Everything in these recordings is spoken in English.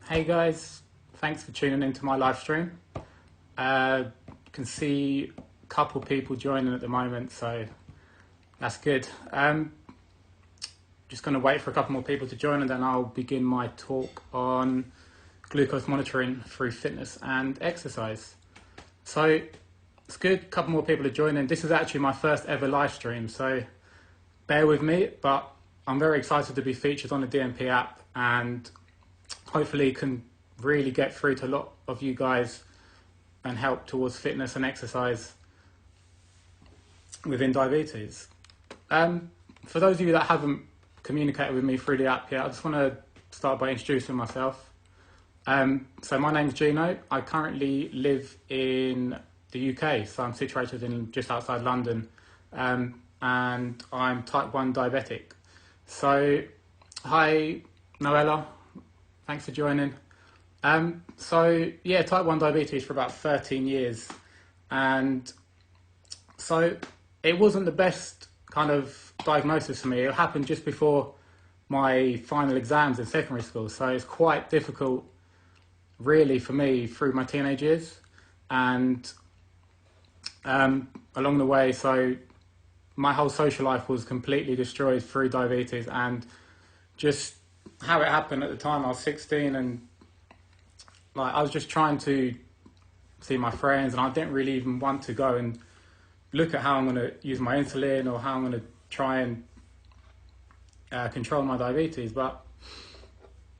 Hey guys, thanks for tuning into my live stream. Can see a couple people joining at the moment, so that's good. Just going to wait for a couple more people to join and then I'll begin my talk on glucose monitoring through fitness and exercise. So it's good, a couple more people are joining. This is actually my first ever live stream, so bear with me, but I'm very excited to be featured on the DMP app and hopefully can really get through to a lot of you guys and help towards fitness and exercise within diabetes. For those of you that haven't communicated with me through the app yet, I just want to start by introducing myself. So my name's Gino. I currently live in the UK, so I'm situated in just outside London, and I'm type 1 diabetic. So, hi Noella, thanks for joining. So yeah, type 1 diabetes for about 13 years. And so it wasn't the best kind of diagnosis for me. It happened just before my final exams in secondary school. So it's quite difficult really for me through my teenage years. And along the way, so my whole social life was completely destroyed through diabetes, and just how it happened at the time, I was 16 and I was just trying to see my friends, and I didn't really even want to go and look at how I'm going to use my insulin or how I'm going to try and control my diabetes. But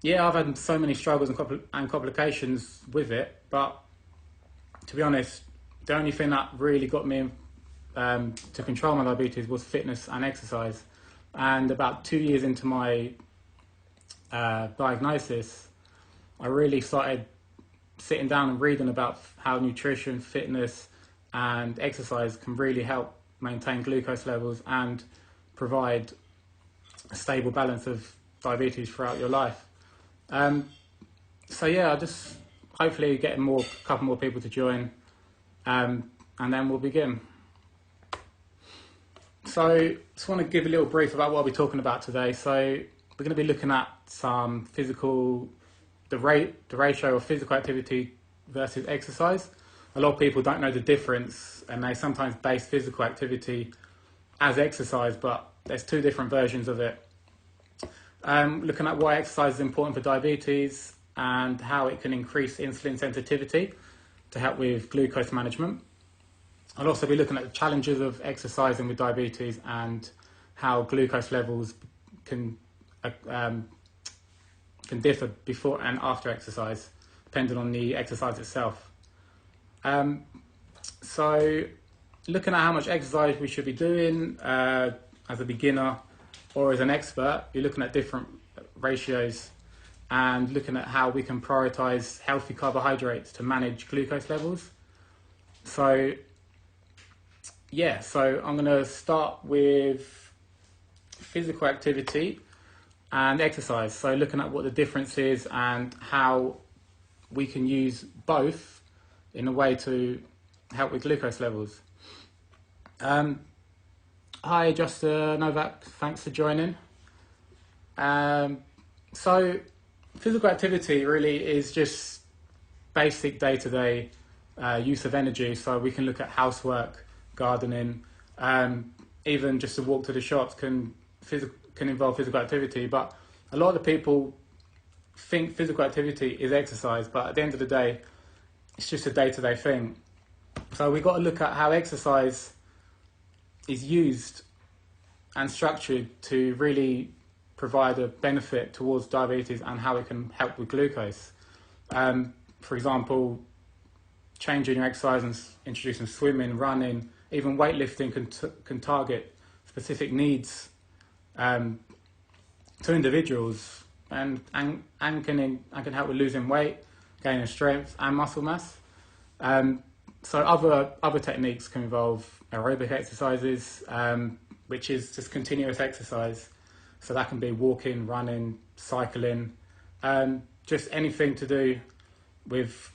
yeah, I've had so many struggles and complications with it, but to be honest, the only thing that really got me to control my diabetes was fitness and exercise. And about 2 years into my diagnosis, I really started sitting down and reading about how nutrition, fitness and exercise can really help maintain glucose levels and provide a stable balance of diabetes throughout your life. So yeah, I just hopefully get a couple more people to join, and then we'll begin. So just want to give a little brief about what we're talking about today. So we're going to be looking at some the ratio of physical activity versus exercise. A lot of people don't know the difference, and they sometimes base physical activity as exercise, but there's two different versions of it. Looking at why exercise is important for diabetes and how it can increase insulin sensitivity to help with glucose management. I'll also be looking at the challenges of exercising with diabetes and how glucose levels can differ before and after exercise, depending on the exercise itself. So looking at how much exercise we should be doing as a beginner or as an expert, you're looking at different ratios and looking at how we can prioritize healthy carbohydrates to manage glucose levels. So yeah, so I'm going to start with physical activity and exercise. So looking at what the difference is and how we can use both in a way to help with glucose levels. Hi, Justin Novak, thanks for joining. So physical activity really is just basic day-to-day use of energy. So we can look at housework, gardening, even just a walk to the shops can involve physical activity. But a lot of the people think physical activity is exercise, but at the end of the day, it's just a day-to-day thing. So we've got to look at how exercise is used and structured to really provide a benefit towards diabetes and how it can help with glucose. For example, changing your exercise and introducing swimming, running, even weightlifting can target specific needs to individuals and can help with losing weight, gaining strength and muscle mass. So other techniques can involve aerobic exercises, which is just continuous exercise. So that can be walking, running, cycling, just anything to do with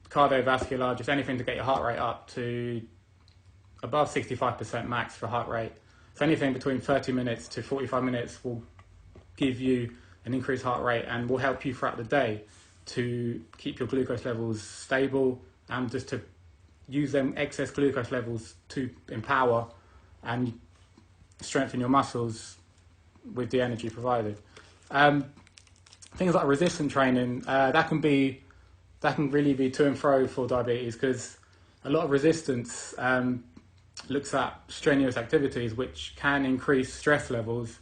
cardiovascular, just anything to get your heart rate up to above 65% max for heart rate. So anything between 30 minutes to 45 minutes will give you an increased heart rate and will help you throughout the day to keep your glucose levels stable and just to use them excess glucose levels to empower and strengthen your muscles with the energy provided. Things like resistance training, that can really be to and fro for diabetes, because a lot of resistance looks at strenuous activities which can increase stress levels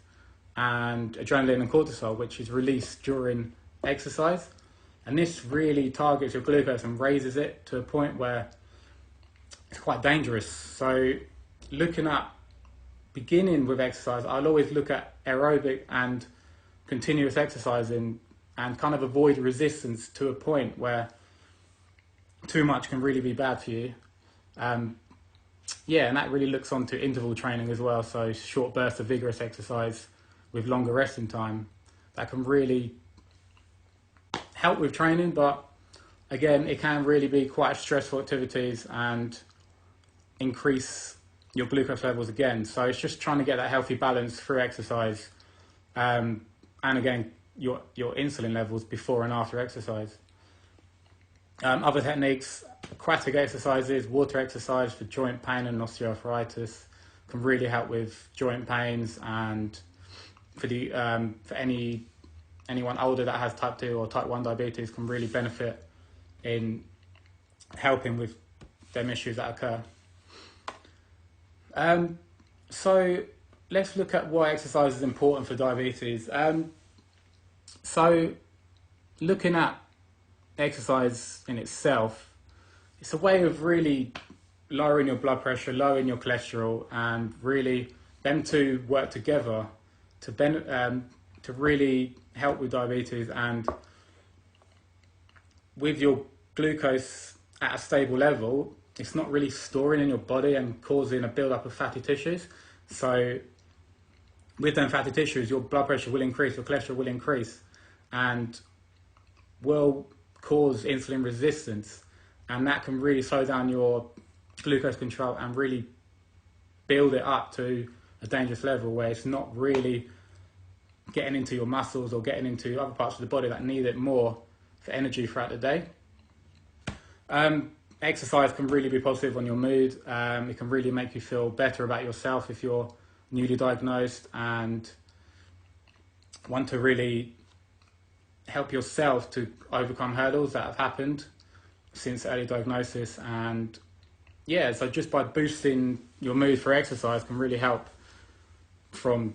and adrenaline and cortisol, which is released during exercise. And this really targets your glucose and raises it to a point where it's quite dangerous. So looking at beginning with exercise, I'll always look at aerobic and continuous exercising and kind of avoid resistance to a point where too much can really be bad for you. And that really looks onto interval training as well. So short bursts of vigorous exercise with longer resting time, that can really help with training, but again, it can really be quite stressful activities and increase your glucose levels again. So it's just trying to get that healthy balance through exercise, and again, your insulin levels before and after exercise. Other techniques, aquatic exercises, water exercise for joint pain and osteoarthritis can really help with joint pains, and for anyone older that has type 2 or type 1 diabetes can really benefit in helping with them issues that occur. So let's look at why exercise is important for diabetes. So looking at exercise in itself, it's a way of really lowering your blood pressure, lowering your cholesterol, and really them two work together to really help with diabetes. And with your glucose at a stable level, it's not really storing in your body and causing a build-up of fatty tissues. So with them fatty tissues, your blood pressure will increase, your cholesterol will increase, and will cause insulin resistance. And that can really slow down your glucose control and really build it up to a dangerous level where it's not really getting into your muscles or getting into other parts of the body that need it more for energy throughout the day. Exercise can really be positive on your mood. It can really make you feel better about yourself if you're newly diagnosed and want to really help yourself to overcome hurdles that have happened since early diagnosis. And so just by boosting your mood for exercise can really help from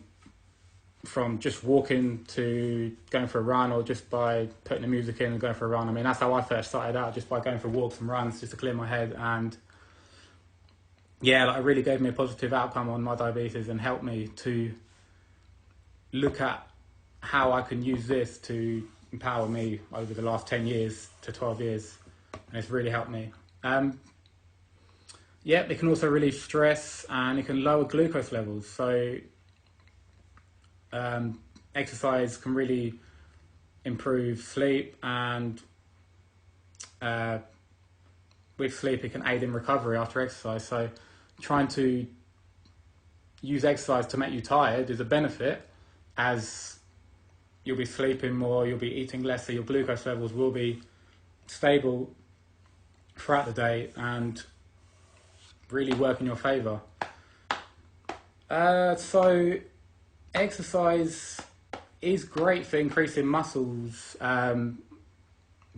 just walking to going for a run, or just by putting the music in and going for a run. I mean, that's how I first started out, just by going for walks and runs just to clear my head. And it really gave me a positive outcome on my diabetes and helped me to look at how I can use this to empower me over the last 10 years to 12 years. And it's really helped me. It can also relieve stress, and it can lower glucose levels. So exercise can really improve sleep, and with sleep it can aid in recovery after exercise. So trying to use exercise to make you tired is a benefit, as you'll be sleeping more, you'll be eating less, so your glucose levels will be stable throughout the day and really work in your favour. So exercise is great for increasing muscles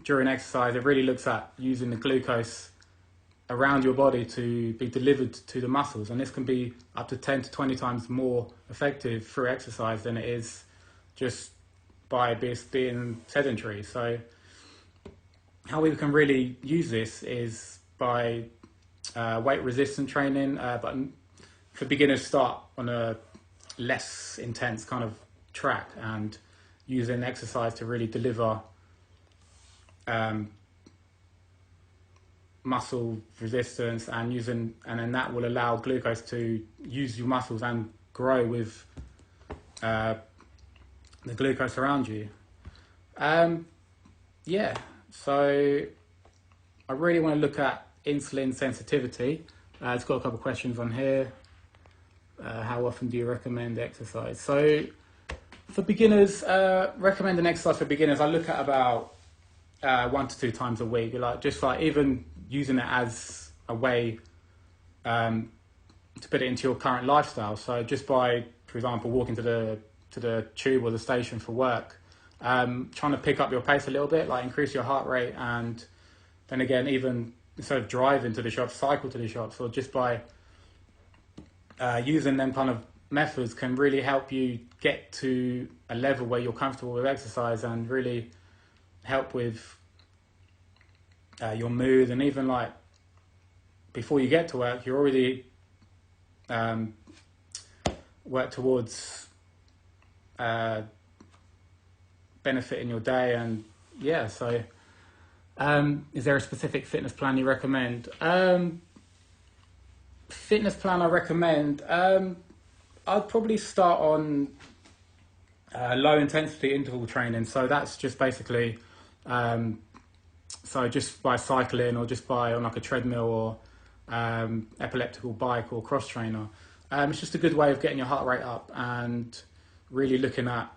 during exercise. It really looks at using the glucose around your body to be delivered to the muscles, and this can be up to 10 to 20 times more effective through exercise than it is just by being sedentary. So how we can really use this is by weight resistant training, but for beginners, start on a less intense kind of track and using exercise to really deliver muscle resistance, and then that will allow glucose to use your muscles and grow with the glucose around you. So I really want to look at insulin sensitivity. It's got a couple of questions on here. How often do you recommend exercise? So for beginners, recommend an exercise for beginners. I look at about 1 to 2 times a week. Like just like even using it as a way to put it into your current lifestyle. So just by, for example, walking to the tube or the station for work, trying to pick up your pace a little bit, like increase your heart rate, and then again, even instead of driving to the shops, cycle to the shops, or just by using them kind of methods can really help you get to a level where you're comfortable with exercise and really help with your mood. And even like before you get to work, you're already work towards benefiting your day. And yeah, so is there a specific fitness plan you recommend? Fitness plan I recommend, I'd probably start on low intensity interval training. So that's just basically so just by cycling or just by on like a treadmill or epileptical bike or cross trainer. It's just a good way of getting your heart rate up and really looking at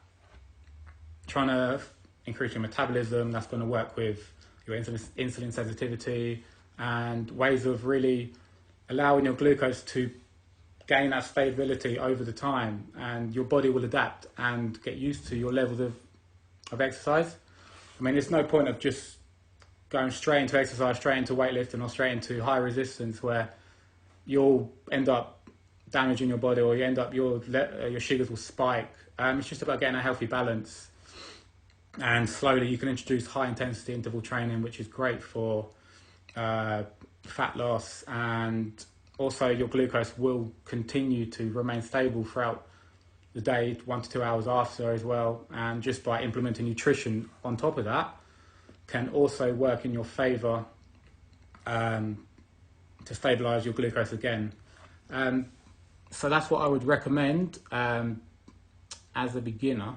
trying to increase your metabolism. That's going to work with your insulin sensitivity and ways of really allowing your glucose to gain that stability over the time, and your body will adapt and get used to your levels of exercise. I mean, there's no point of just going straight into exercise, straight into weightlifting or straight into high resistance where you'll end up damaging your body or you end up your sugars will spike. It's just about getting a healthy balance, and slowly you can introduce high intensity interval training, which is great for fat loss, and also your glucose will continue to remain stable throughout the day, 1 to 2 hours after as well. And just by implementing nutrition on top of that can also work in your favor to stabilize your glucose again. So that's what I would recommend as a beginner.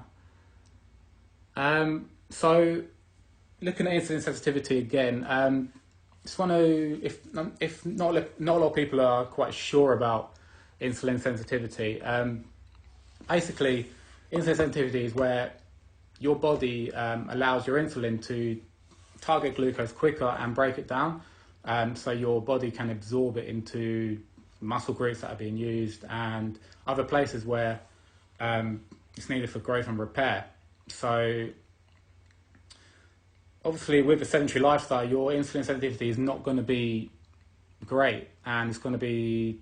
So looking at insulin sensitivity again, just want to, if not a lot of people are quite sure about insulin sensitivity. Basically, insulin sensitivity is where your body allows your insulin to target glucose quicker and break it down, so your body can absorb it into muscle groups that are being used and other places where it's needed for growth and repair. So obviously with a sedentary lifestyle, your insulin sensitivity is not going to be great, and it's going to be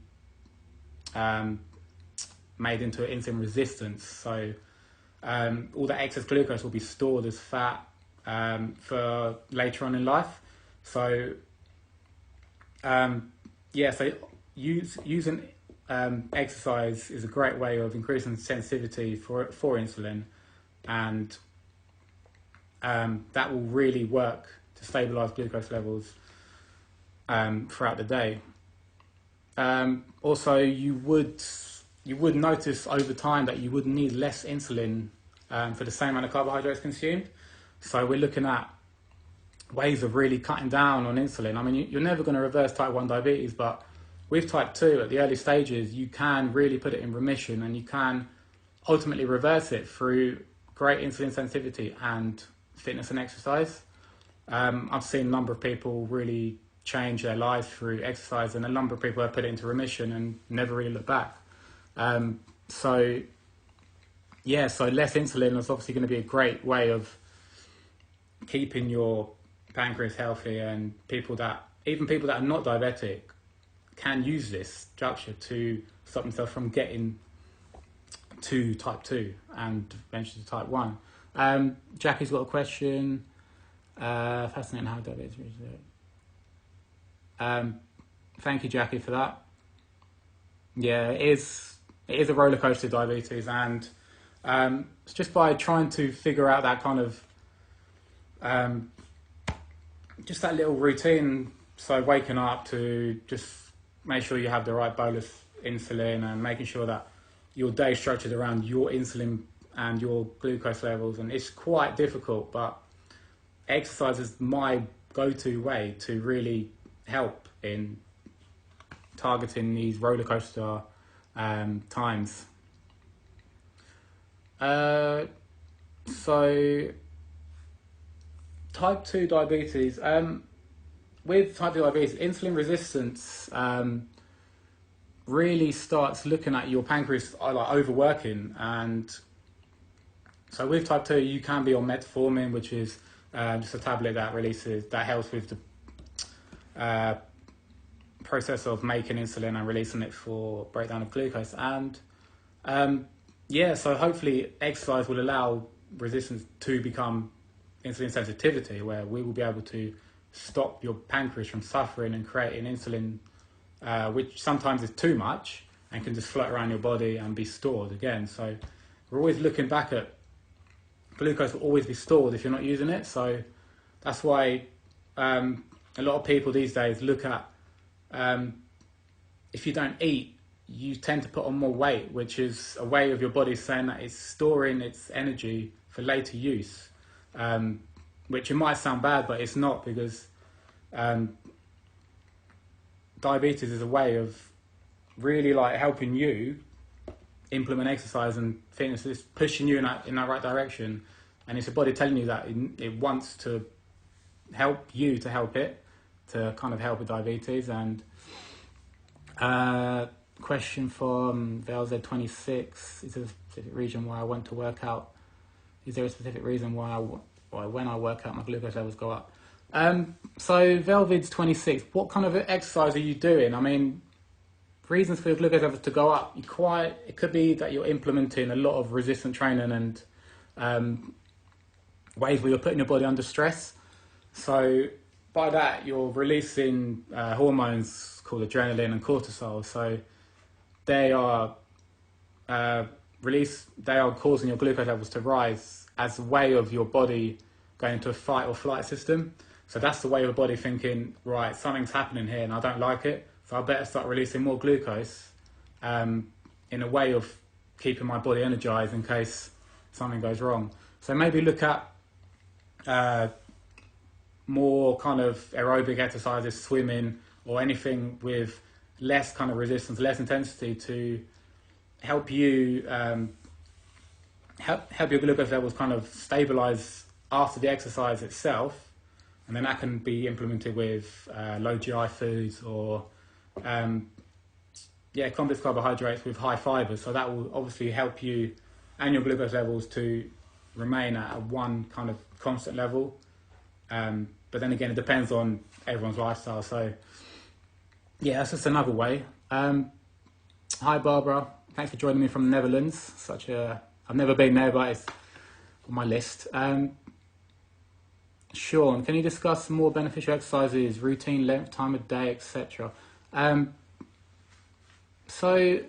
made into insulin resistance. So all that excess glucose will be stored as fat for later on in life. So so using exercise is a great way of increasing sensitivity for insulin, and that will really work to stabilize glucose levels throughout the day. Also, you would notice over time that you would need less insulin for the same amount of carbohydrates consumed. So we're looking at ways of really cutting down on insulin. I mean, you're never going to reverse type 1 diabetes, but with type 2 at the early stages, you can really put it in remission, and you can ultimately reverse it through great insulin sensitivity and fitness and exercise. I've seen a number of people really change their lives through exercise, and a number of people have put it into remission and never really looked back. So less insulin is obviously going to be a great way of keeping your pancreas healthy, and even people that are not diabetic can use this structure to stop themselves from getting to type 2 and eventually to type 1. Jackie's got a question. Fascinating how diabetes is. Thank you, Jackie, for that. Yeah, it is a roller coaster, diabetes, and it's just by trying to figure out that kind of just that little routine. So waking up to just make sure you have the right bolus insulin, and making sure that your day is structured around your insulin and your glucose levels. And it's quite difficult, but exercise is my go-to way to really help in targeting these roller coaster times. So Type 2 diabetes. With type 2 diabetes, insulin resistance really starts looking at your pancreas like overworking. And so with type 2, you can be on metformin, which is just a tablet that helps with the process of making insulin and releasing it for breakdown of glucose. And so hopefully exercise will allow resistance to become insulin sensitivity, where we will be able to stop your pancreas from suffering and creating insulin, which sometimes is too much and can just float around your body and be stored again. So we're always looking back at glucose will always be stored if you're not using it. So that's why a lot of people these days look at if you don't eat, you tend to put on more weight, which is a way of your body saying that it's storing its energy for later use. Which it might sound bad, but it's not, because diabetes is a way of really like helping you implement exercise and fitness. It's pushing you in that right direction, and it's your body telling you that it wants to help you to help it, to kind of help with diabetes. And question from VLZ26: is there a specific reason why I want to work out? Is there a specific reason why when I work out my glucose levels go up? So Velvid's 26, what kind of exercise are you doing? I mean, reasons for your glucose levels to go up, it could be that you're implementing a lot of resistant training and ways where you're putting your body under stress. So by that, you're releasing hormones called adrenaline and cortisol. So they are causing your glucose levels to rise as a way of your body going into a fight or flight system. So that's the way of your body thinking, right, something's happening here and I don't like it, so I better start releasing more glucose in a way of keeping my body energized in case something goes wrong. So maybe look at more kind of aerobic exercises, swimming, or anything with less kind of resistance, less intensity, to help you help your glucose levels kind of stabilize after the exercise itself. And then that can be implemented with low GI foods or complex carbohydrates with high fibers. So that will obviously help you and your glucose levels to remain at a one kind of constant level. But then again, it depends on everyone's lifestyle. So yeah, that's just another way. Hi Barbara, thanks for joining me from the Netherlands. I've never been there, but it's on my list. Sean, can you discuss more beneficial exercises, routine length, time of day, etc.? So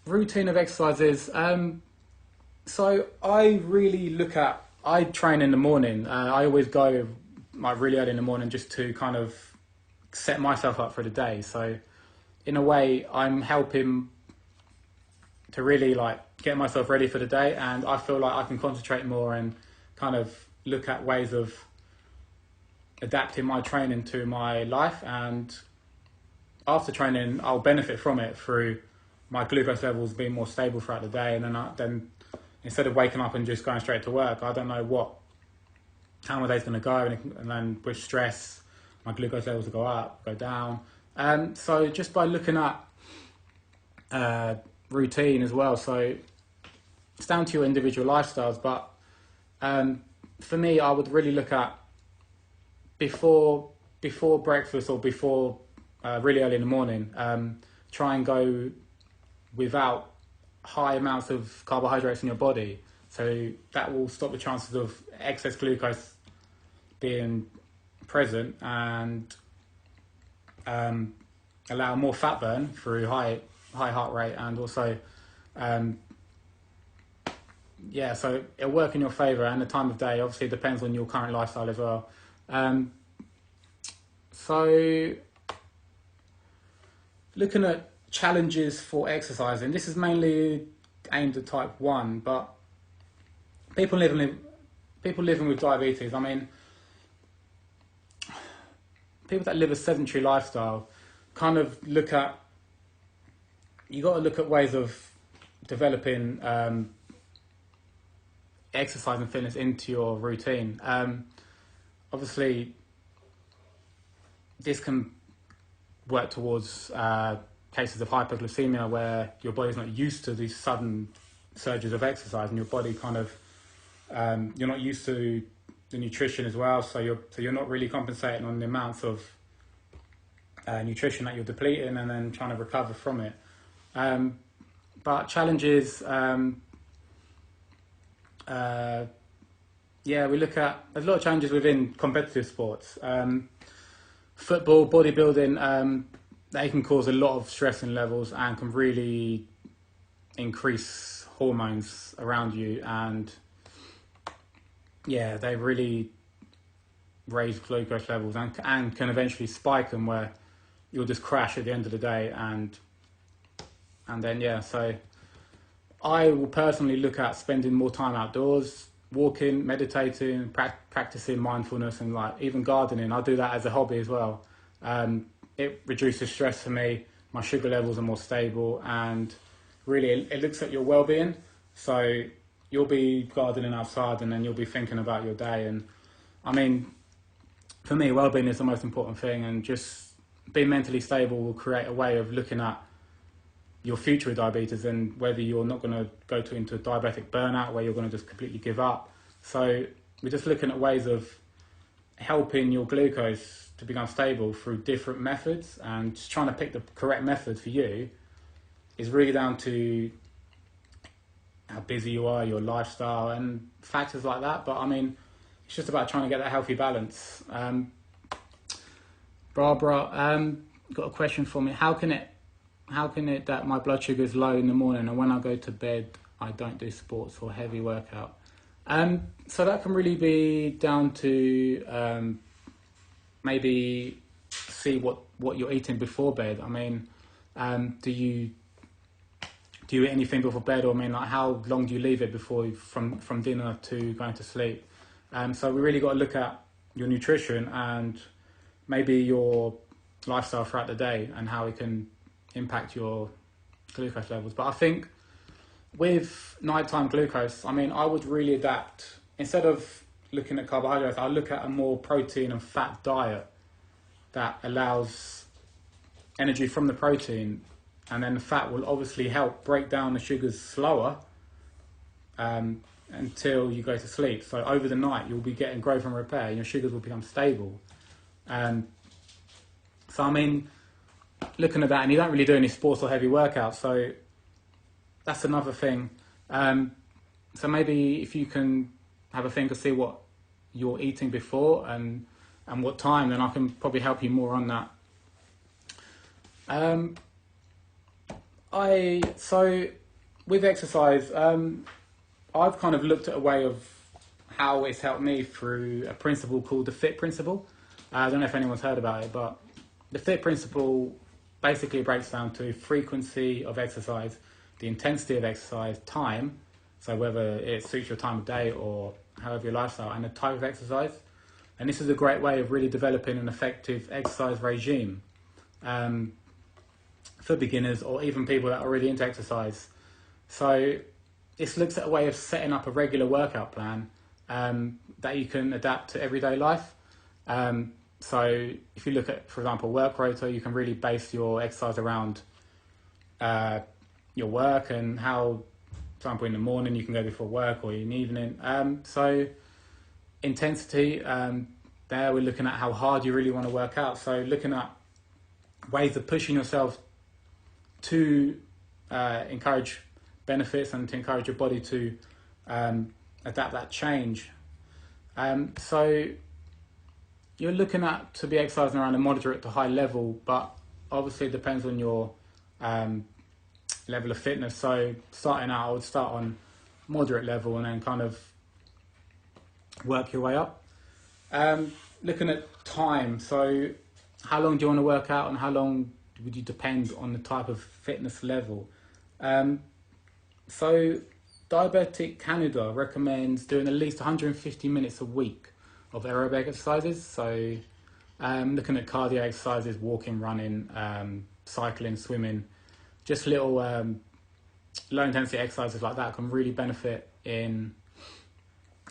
routine of exercises. So I train in the morning. I always go like really early in the morning just to kind of set myself up for the day. So in a way, I'm helping to really like get myself ready for the day, and I feel like I can concentrate more and kind of look at ways of adapting my training to my life. And after training, I'll benefit from it through my glucose levels being more stable throughout the day. And then instead of waking up and just going straight to work, I don't know how my day's going to go, and then with stress, my glucose levels will go up, go down. So just by looking at routine as well, so it's down to your individual lifestyles, but for me, I would really look at before breakfast or before really early in the morning, try and go without high amounts of carbohydrates in your body. So that will stop the chances of excess glucose being present and allow more fat burn through high heart rate, and also so it'll work in your favour. And the time of day obviously depends on your current lifestyle as well. So looking at challenges for exercising, this is mainly aimed at type 1, but people living with diabetes, I mean, people that live a sedentary lifestyle kind of you got to look at ways of developing exercise and fitness into your routine. Obviously, this can work towards cases of hypoglycemia where your body's not used to these sudden surges of exercise, and your body kind of you're not used to the nutrition as well, so you're not really compensating on the amounts of nutrition that you're depleting, and then trying to recover from it. But challenges, we look at there's a lot of challenges within competitive sports. Football, bodybuilding, they can cause a lot of stress in levels and can really increase hormones around you, and they really raise glucose levels and can eventually spike them where you'll just crash at the end of the day, and then so I will personally look at spending more time outdoors, walking, meditating, practicing mindfulness, and like even gardening. I do that as a hobby as well. It reduces stress for me. My sugar levels are more stable, and really it looks at your well-being. So you'll be gardening outside, and then you'll be thinking about your day. And I mean, for me, well-being is the most important thing, and just being mentally stable will create a way of looking at your future with diabetes, and whether you're not going to go into a diabetic burnout where you're going to just completely give up. So we're just looking at ways of helping your glucose to become stable through different methods, and just trying to pick the correct method for you is really down to how busy you are, your lifestyle, and factors like that. But I mean, it's just about trying to get that healthy balance. Barbara, got a question for me. How can it that my blood sugar is low in the morning, and when I go to bed I don't do sports or heavy workout? So that can really be down to maybe see what you're eating before bed. I mean, do you eat anything before bed, or I mean, like, how long do you leave it before from dinner to going to sleep? So we really got to look at your nutrition and maybe your lifestyle throughout the day, and how it can impact your glucose levels. But I think with nighttime glucose, I mean, I would really adapt. Instead of looking at carbohydrates, I look at a more protein and fat diet that allows energy from the protein, and then the fat will obviously help break down the sugars slower until you go to sleep. So over the night, you'll be getting growth and repair, and your sugars will become stable. So I mean, looking at that, and you don't really do any sports or heavy workouts, so that's another thing. So maybe if you can have a think and see what you're eating before and what time, then I can probably help you more on that. So with exercise, I've kind of looked at a way of how it's helped me through a principle called the FIT principle. I don't know if anyone's heard about it, but the FIT principle basically breaks down to frequency of exercise, the intensity of exercise, time, so whether it suits your time of day or however your lifestyle, and the type of exercise. And this is a great way of really developing an effective exercise regime for beginners or even people that are already into exercise. So this looks at a way of setting up a regular workout plan that you can adapt to everyday life. So if you look at, for example, work rota, you can really base your exercise around your work, and how, for example, in the morning you can go before work or in the evening. So intensity, there we're looking at how hard you really want to work out. So looking at ways of pushing yourself to encourage benefits and to encourage your body to adapt that change. So you're looking at to be exercising around a moderate to high level, but obviously it depends on your level of fitness. So starting out, I would start on moderate level and then kind of work your way up. Looking at time, so how long do you want to work out, and how long would you depend on the type of fitness level? So Diabetic Canada recommends doing at least 150 minutes a week of aerobic exercises. So looking at cardio exercises, walking, running, cycling, swimming, just little low intensity exercises like that can really benefit in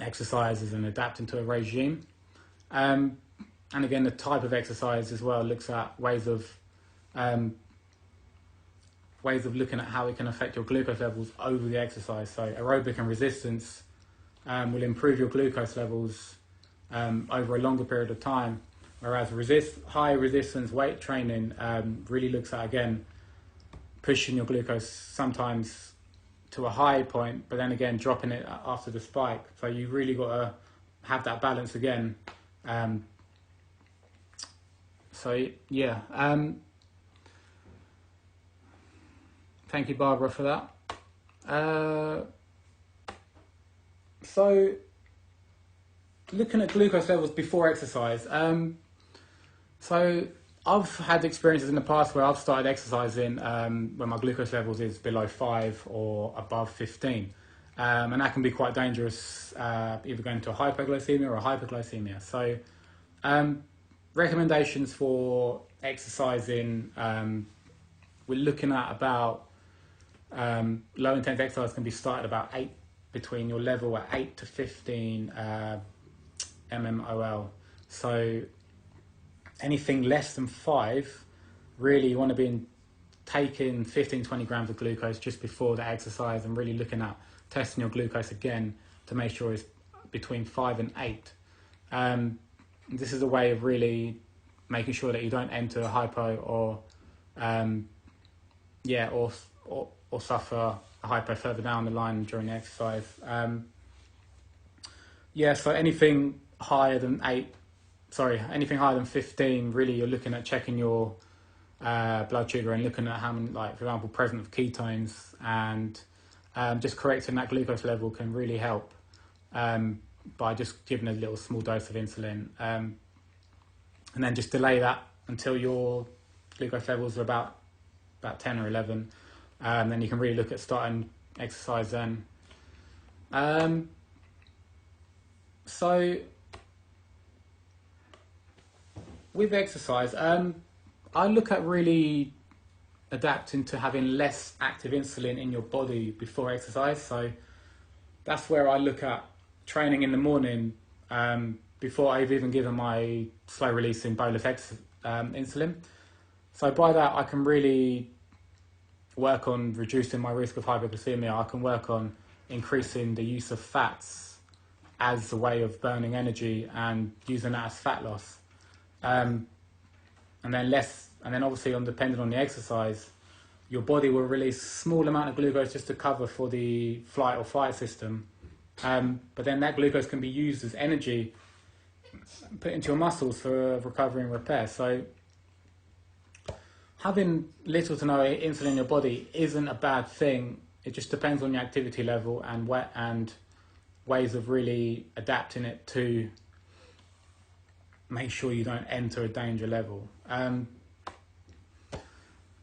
exercises and adapting to a regime. And again, the type of exercise as well looks at ways of looking at how it can affect your glucose levels over the exercise. So aerobic and resistance will improve your glucose levels over a longer period of time, whereas high resistance weight training really looks at, again, pushing your glucose sometimes to a high point, but then again dropping it after the spike. So you really got to have that balance again. So yeah, thank you, Barbara, for that. So looking at glucose levels before exercise. So I've had experiences in the past where I've started exercising when my glucose levels is below 5 or above 15. And that can be quite dangerous, either going to a hypoglycemia or a hyperglycemia. So recommendations for exercising, we're looking at about low intense exercise can be started about between your level at 8 to 15 mmol. So anything less than 5, really you want to be taking 15-20 grams of glucose just before the exercise, and really looking at testing your glucose again to make sure it's between 5 and 8. This is a way of really making sure that you don't enter a hypo or suffer a hypo further down the line during the exercise. So anything higher than 15, really you're looking at checking your blood sugar and looking at how many, like for example, presence of ketones, and just correcting that glucose level can really help by just giving a little small dose of insulin, and then just delay that until your glucose levels are about 10 or 11. Then you can really look at starting exercise then. So with exercise, I look at really adapting to having less active insulin in your body before exercise. So that's where I look at training in the morning before I've even given my slow releasing bolus insulin. So by that I can really work on reducing my risk of hypoglycemia. I can work on increasing the use of fats as a way of burning energy and using that as fat loss. And then obviously depending on the exercise, your body will release a small amount of glucose just to cover for the flight or fight system. But then that glucose can be used as energy, put into your muscles for recovery and repair. So having little to no insulin in your body isn't a bad thing. It just depends on your activity level and ways of really adapting it to make sure you don't enter a danger level.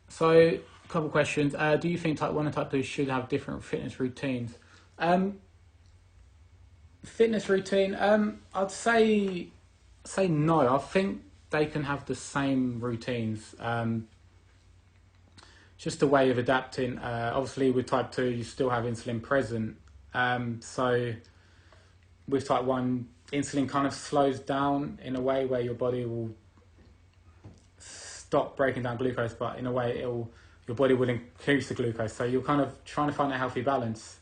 So a couple of questions. Do you think type 1 and type 2 should have different fitness routines? Fitness routine, I'd say no. I think they can have the same routines. Just a way of adapting. Obviously with type 2 you still have insulin present. So with type 1, insulin kind of slows down in a way where your body will stop breaking down glucose, but in a way your body will increase the glucose. So you're kind of trying to find a healthy balance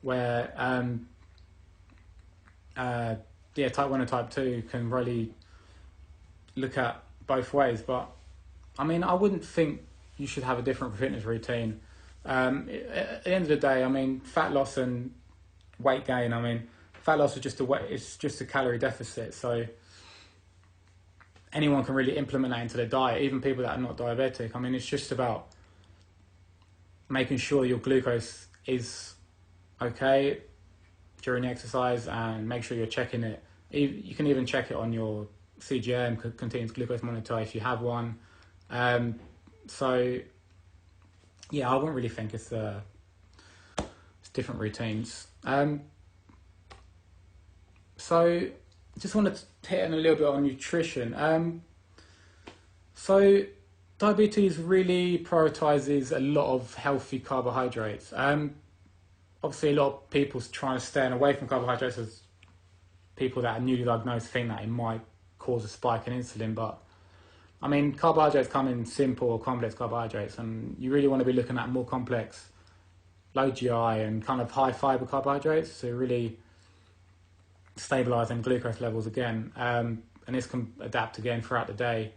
where type 1 and type 2 can really look at both ways. But I mean, I wouldn't think you should have a different fitness routine. At the end of the day, I mean, fat loss and weight gain, I mean, fat loss is just a calorie deficit. So anyone can really implement that into their diet, even people that are not diabetic. I mean, it's just about making sure your glucose is okay during the exercise, and make sure you're checking it. You can even check it on your CGM, continuous glucose monitor, if you have one. So yeah, I wouldn't really think it's different routines. So just wanted to hit in a little bit on nutrition. So diabetes really prioritizes a lot of healthy carbohydrates. Obviously a lot of people trying to stay away from carbohydrates as people that are newly diagnosed think that it might cause a spike in insulin, but I mean, carbohydrates come in simple or complex carbohydrates, and you really want to be looking at more complex, low GI and kind of high fiber carbohydrates to really stabilise them glucose levels again. And this can adapt again throughout the day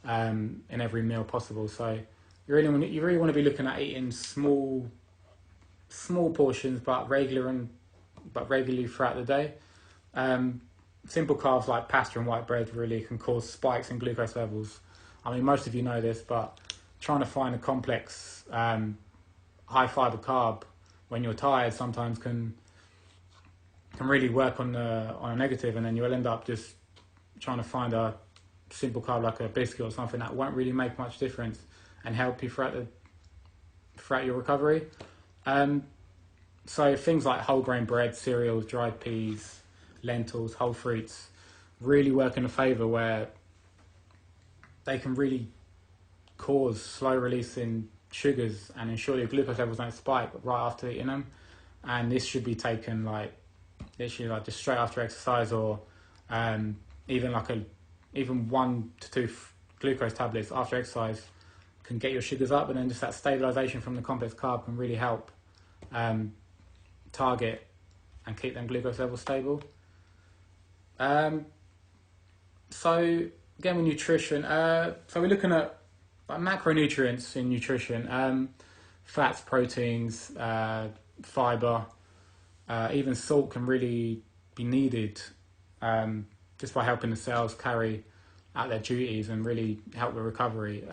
in every meal possible. So you really want to be looking at eating small portions, but regularly throughout the day. Simple carbs like pasta and white bread really can cause spikes in glucose levels. I mean, most of you know this, but trying to find a complex high fiber carb when you're tired sometimes can really work on a negative, and then you'll end up just trying to find a simple carb like a biscuit or something that won't really make much difference and help you throughout your recovery. So things like whole grain bread, cereals, dried peas, lentils, whole fruits really work in a favour where they can really cause slow release in sugars and ensure your glucose levels don't spike right after eating them. And this should be taken literally just straight after exercise, or even 1 to 2 glucose tablets after exercise can get your sugars up, and then just that stabilisation from the complex carb can really help target and keep them glucose levels stable. So again, with nutrition, so we're looking at macronutrients in nutrition, fats, proteins, fibre, even salt can really be needed just by helping the cells carry out their duties and really help with recovery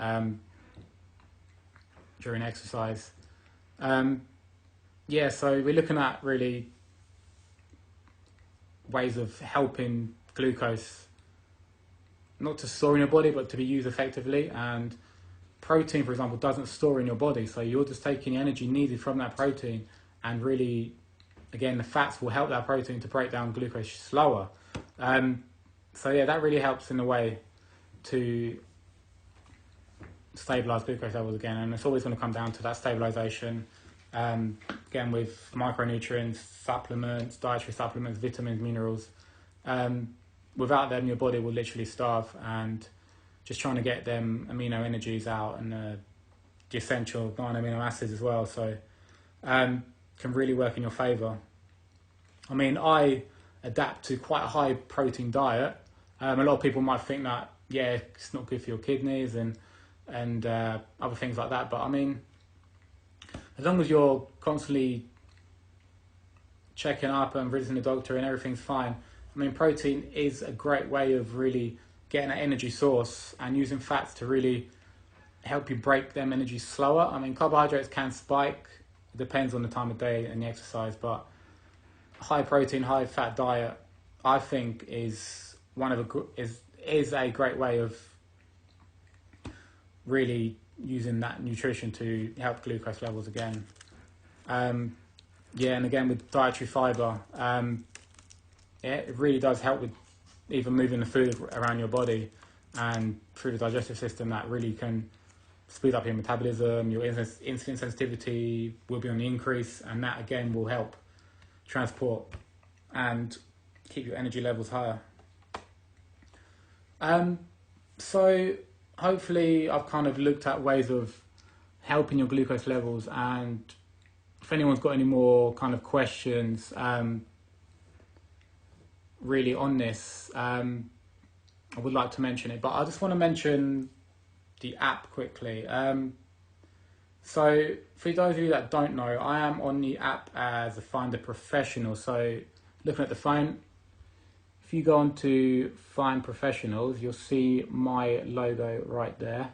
during exercise. So we're looking at really ways of helping glucose not to store in your body but to be used effectively. And protein, for example, doesn't store in your body, so you're just taking the energy needed from that protein, and really, again, the fats will help that protein to break down glucose slower. That really helps in a way to stabilise glucose levels again, and it's always going to come down to that stabilisation. Again, with micronutrients, supplements, dietary supplements, vitamins, minerals. Without them, your body will literally starve, and just trying to get them amino energies out and the essential non-amino acids as well. So can really work in your favour. I mean, I adapt to quite a high protein diet. A lot of people might think that, it's not good for your kidneys and other things like that. But I mean, as long as you're constantly checking up and visiting the doctor and everything's fine, I mean, protein is a great way of really getting an energy source and using fats to really help you break them energy slower. I mean, carbohydrates can spike. It depends on the time of day and the exercise, but high protein, high fat diet, I think, is a great way of really using that nutrition to help glucose levels again. And again with dietary fibre, it really does help with even moving the food around your body and through the digestive system. That really can speed up your metabolism. Your insulin sensitivity will be on the increase, and that again will help transport and keep your energy levels higher. So hopefully I've kind of looked at ways of helping your glucose levels, and if anyone's got any more kind of questions really on this, I would like to mention it, but I just want to mention the app quickly. So for those of you that don't know, I am on the app as a Finder Professional. So looking at the phone, if you go on to Find Professionals, you'll see my logo right there.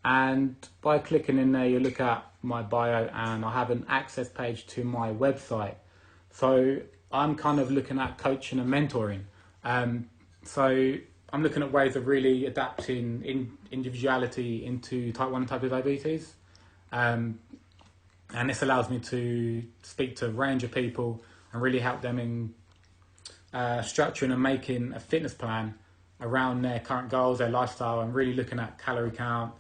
And by clicking in there, you look at my bio, and I have an access page to my website. So I'm kind of looking at coaching and mentoring. So I'm looking at ways of really adapting individuality into type 1 and type 2 diabetes. And this allows me to speak to a range of people and really help them in structuring and making a fitness plan around their current goals, their lifestyle, and really looking at calorie count,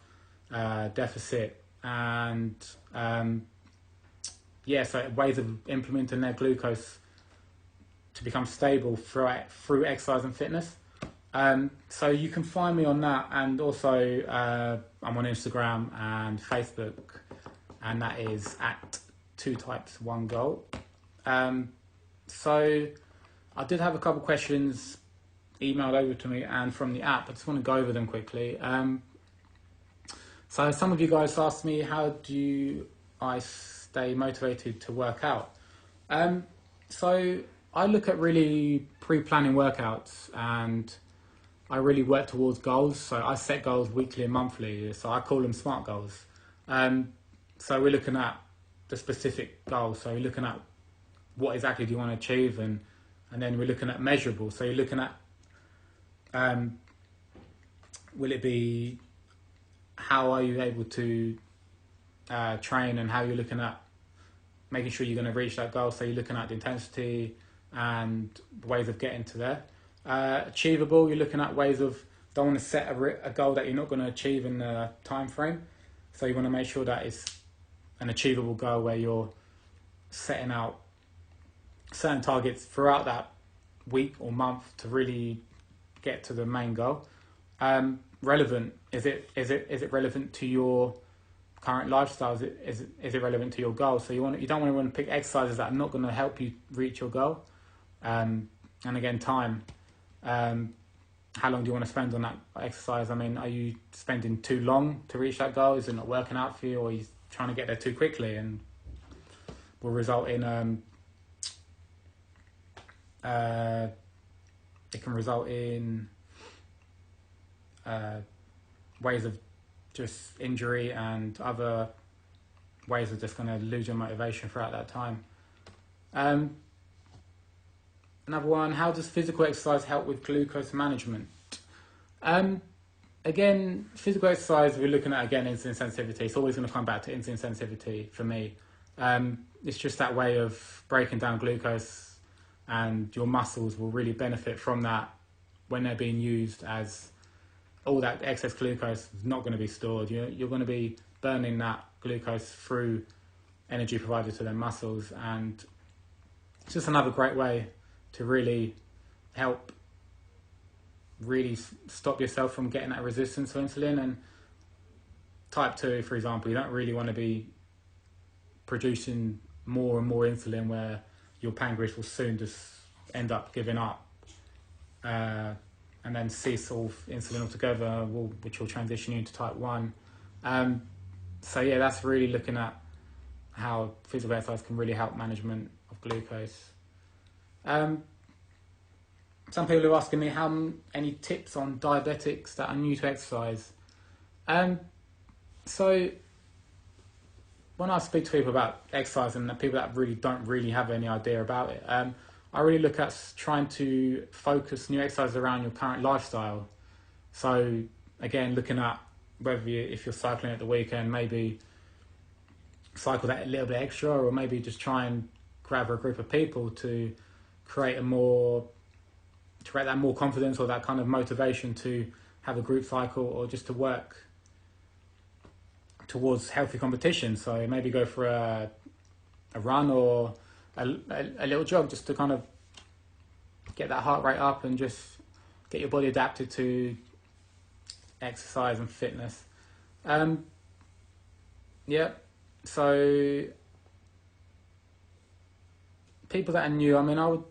deficit, and so ways of implementing their glucose to become stable through exercise and fitness. So you can find me on that, and also I'm on Instagram and Facebook, and that is at 2types1goal. So I did have a couple questions emailed over to me and from the app. I just want to go over them quickly. So some of you guys asked me, how do I stay motivated to work out? So I look at really pre-planning workouts, and I really work towards goals. So I set goals weekly and monthly. So I call them SMART goals. So we're looking at the specific goals. So we're looking at what exactly do you want to achieve, and then we're looking at measurable. So you're looking at, will it be, how are you able to train, and how you're looking at making sure you're going to reach that goal. So you're looking at the intensity and ways of getting to there. Achievable, you're looking at ways of, don't want to set a goal that you're not going to achieve in the time frame. So you want to make sure that it's an achievable goal where you're setting out certain targets throughout that week or month to really get to the main goal. Relevant, is it relevant to your current lifestyle? Is it relevant to your goal? So you don't want to pick exercises that are not going to help you reach your goal. And again, time. How long do you want to spend on that exercise? I mean, are you spending too long to reach that goal? Is it not working out for you, or are you trying to get there too quickly, and will result in it can result in ways of just injury and other ways of just going to lose your motivation throughout that time. Another one, how does physical exercise help with glucose management? Again, physical exercise, we're looking at, again, insulin sensitivity. It's always going to come back to insulin sensitivity for me. It's just that way of breaking down glucose, and your muscles will really benefit from that when they're being used, as all that excess glucose is not going to be stored. You're going to be burning that glucose through energy provided to their muscles, and it's just another great way to really help stop yourself from getting that resistance to insulin. And type 2, for example, you don't really want to be producing more and more insulin where your pancreas will soon just end up giving up and then cease all insulin altogether, which will transition you into type 1. So yeah, that's really looking at how physical exercise can really help management of glucose. Some people are asking me any tips on diabetics that are new to exercise. So when I speak to people about exercise, and the people that don't really have any idea about it, I really look at trying to focus new exercises around your current lifestyle. So again, looking at if you're cycling at the weekend, maybe cycle that a little bit extra, or maybe just try and grab a group of people to create that more confidence, or that kind of motivation to have a group cycle, or just to work towards healthy competition. So maybe go for a run or a little jog, just to kind of get that heart rate up and just get your body adapted to exercise and fitness. So people that are new, I mean,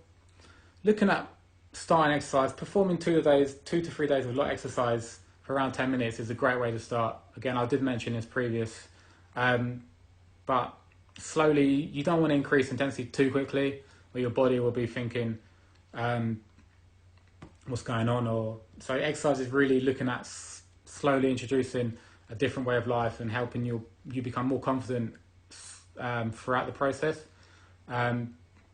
looking at starting exercise, performing 2 to 3 days of light exercise for around 10 minutes is a great way to start. Again, I did mention this previous, but slowly, you don't want to increase intensity too quickly, or your body will be thinking, what's going on? So exercise is really looking at slowly introducing a different way of life and helping you become more confident throughout the process.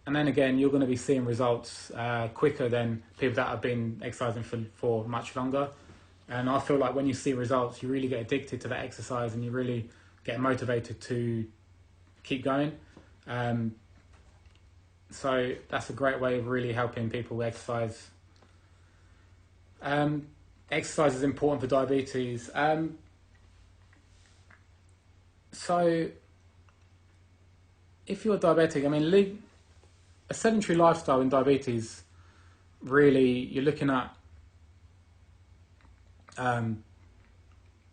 And then again, you're going to be seeing results quicker than people that have been exercising for much longer. And I feel like when you see results, you really get addicted to that exercise, and you really get motivated to keep going. So that's a great way of really helping people exercise. Exercise is important for diabetes. So if you're diabetic, I mean, a sedentary lifestyle in diabetes, really, you're looking at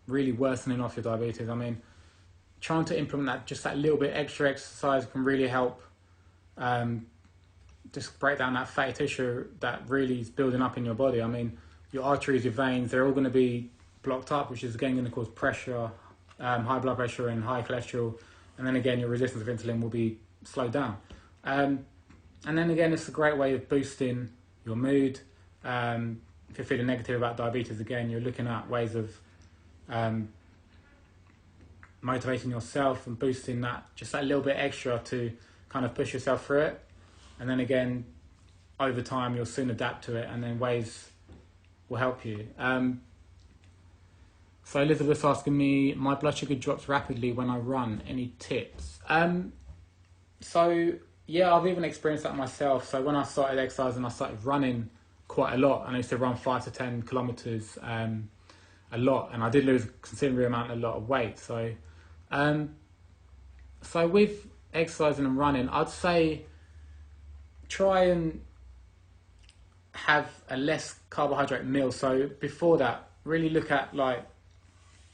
really worsening off your diabetes. I mean, trying to implement that, just that little bit extra exercise can really help just break down that fatty tissue that really is building up in your body. I mean, your arteries, your veins, they're all going to be blocked up, which is again going to cause pressure, high blood pressure and high cholesterol. And then again, your resistance of insulin will be slowed down. And then again, it's a great way of boosting your mood. If you're feeling negative about diabetes, again, you're looking at ways of motivating yourself and boosting that, just that little bit extra to kind of push yourself through it. And then again, over time, you'll soon adapt to it, and then ways will help you. So Elizabeth's asking me, my blood sugar drops rapidly when I run. Any tips? So yeah, I've even experienced that myself. So when I started exercising, I started running quite a lot, and I used to run 5 to 10 kilometers a lot, and I did lose a considerable amount, a lot of weight. So so with exercising and running, I'd say try and have a less carbohydrate meal. So before that, really look at like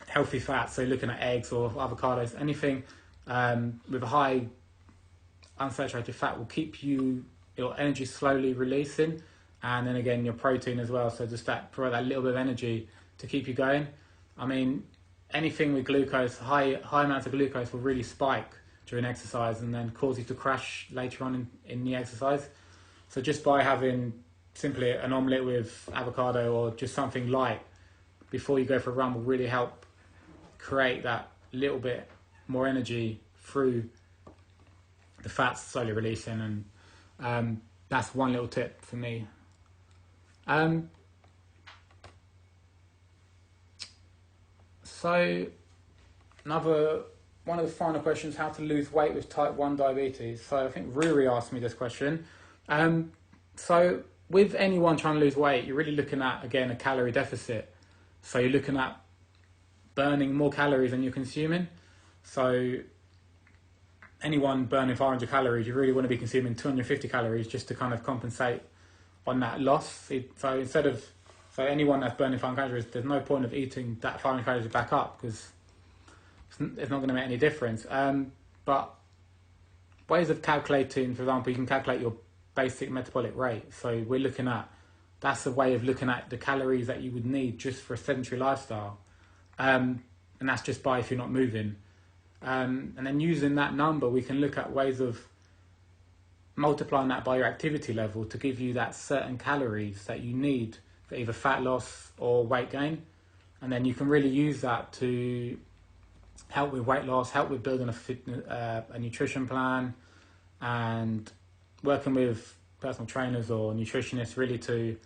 healthy fats. So looking at eggs or avocados, anything with a high unsaturated fat will keep your energy slowly releasing, and then again your protein as well. So just that provide that little bit of energy to keep you going. I mean, anything with glucose, high amounts of glucose will really spike during exercise and then cause you to crash later on in the exercise. So just by having simply an omelette with avocado or just something light before you go for a run will really help create that little bit more energy through the fats slowly releasing. And that's one little tip for me. So one of the final questions, how to lose weight with type 1 diabetes. So I think Ruri asked me this question. So with anyone trying to lose weight, you're really looking at, again, a calorie deficit. So you're looking at burning more calories than you're consuming. So anyone burning 500 calories, you really want to be consuming 250 calories just to kind of compensate on that loss. So anyone that's burning 500 calories, there's no point of eating that 500 calories back up because it's not going to make any difference. But ways of calculating, for example, you can calculate your basic metabolic rate. So that's a way of looking at the calories that you would need just for a sedentary lifestyle. And that's just by if you're not moving. And then using that number, we can look at ways of multiplying that by your activity level to give you that certain calories that you need for either fat loss or weight gain. And then you can really use that to help with weight loss, help with building a nutrition plan, and working with personal trainers or nutritionists really to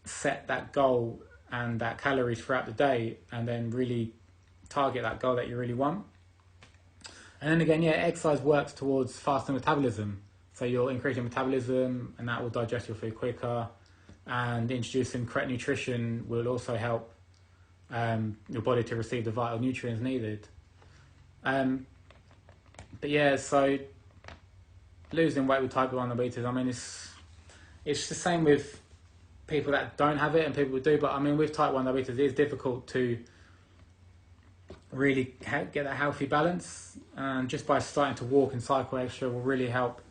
set that goal and that calories throughout the day, and then really target that goal that you really want. And then again, exercise works towards faster metabolism. So you'll increase your metabolism and that will digest your food quicker, and introducing correct nutrition will also help your body to receive the vital nutrients needed. So losing weight with type 1 diabetes, I mean, it's the same with people that don't have it and people who do, but I mean, with type 1 diabetes, it is difficult to really get that healthy balance, and just by starting to walk and cycle extra will really help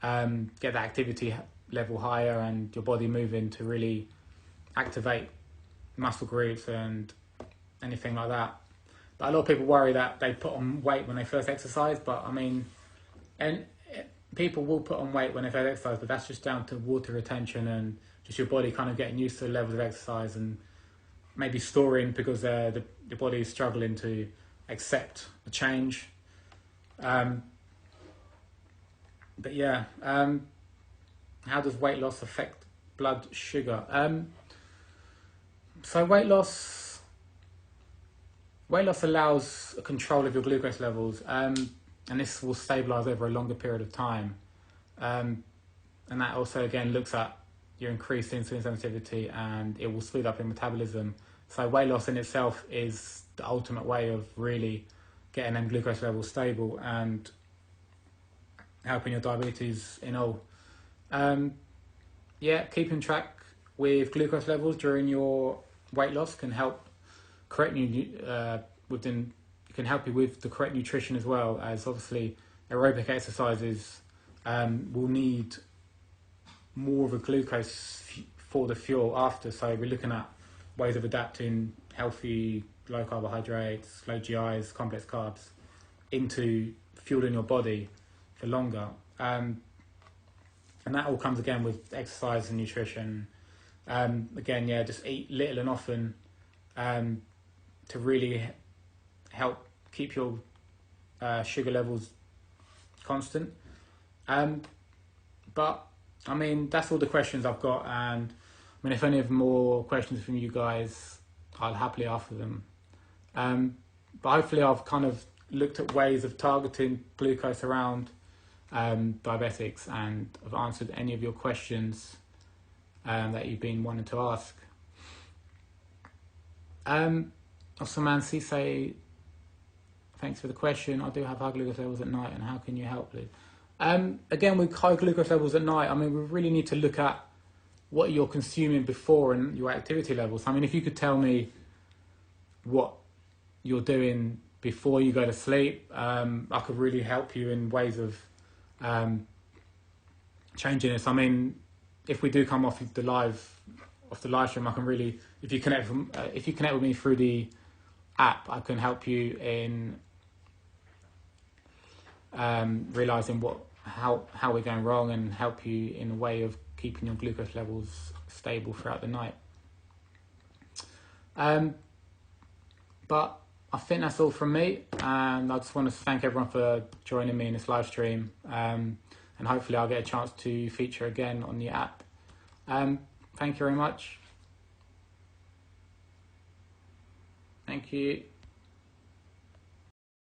get that activity level higher and your body moving to really activate muscle groups and anything like that. But a lot of people worry that they put on weight when they first exercise, but I mean, people will put on weight when they first exercise, but that's just down to water retention and just your body kind of getting used to the levels of exercise and maybe storing because the body is struggling to accept the change. How does weight loss affect blood sugar? So weight loss allows a control of your glucose levels, and this will stabilize over a longer period of time. And that also again looks at your increased insulin sensitivity, and it will speed up your metabolism. So weight loss in itself is the ultimate way of really getting them glucose levels stable and helping your diabetes in all. Yeah, keeping track with glucose levels during your weight loss can help correct within. It can help you with the correct nutrition as well, as obviously aerobic exercises will need more of a glucose for the fuel after. So we're looking at ways of adapting healthy low carbohydrates, low GIs, complex carbs into fueling your body for longer. And that all comes again with exercise and nutrition. Again, yeah, just eat little and often to really help keep your sugar levels constant. But I mean, that's all the questions I've got, and I mean, if any have more questions from you guys, I'll happily answer them. But hopefully I've kind of looked at ways of targeting glucose around diabetics, and I've answered any of your questions that you've been wanting to ask. Also, Mancy say, thanks for the question. I do have high glucose levels at night, and how can you help, please? Again, with high glucose levels at night, I mean, we really need to look at what you're consuming before and your activity levels. I mean, if you could tell me what you're doing before you go to sleep, I could really help you in ways of changing this. I mean, if we do come off the live stream, I can really, if you connect with me through the app, I can help you in realizing how we're going wrong, and help you in a way of keeping your glucose levels stable throughout the night. But I think that's all from me, and I just want to thank everyone for joining me in this live stream, and hopefully I'll get a chance to feature again on the app. Thank you very much. Thank you.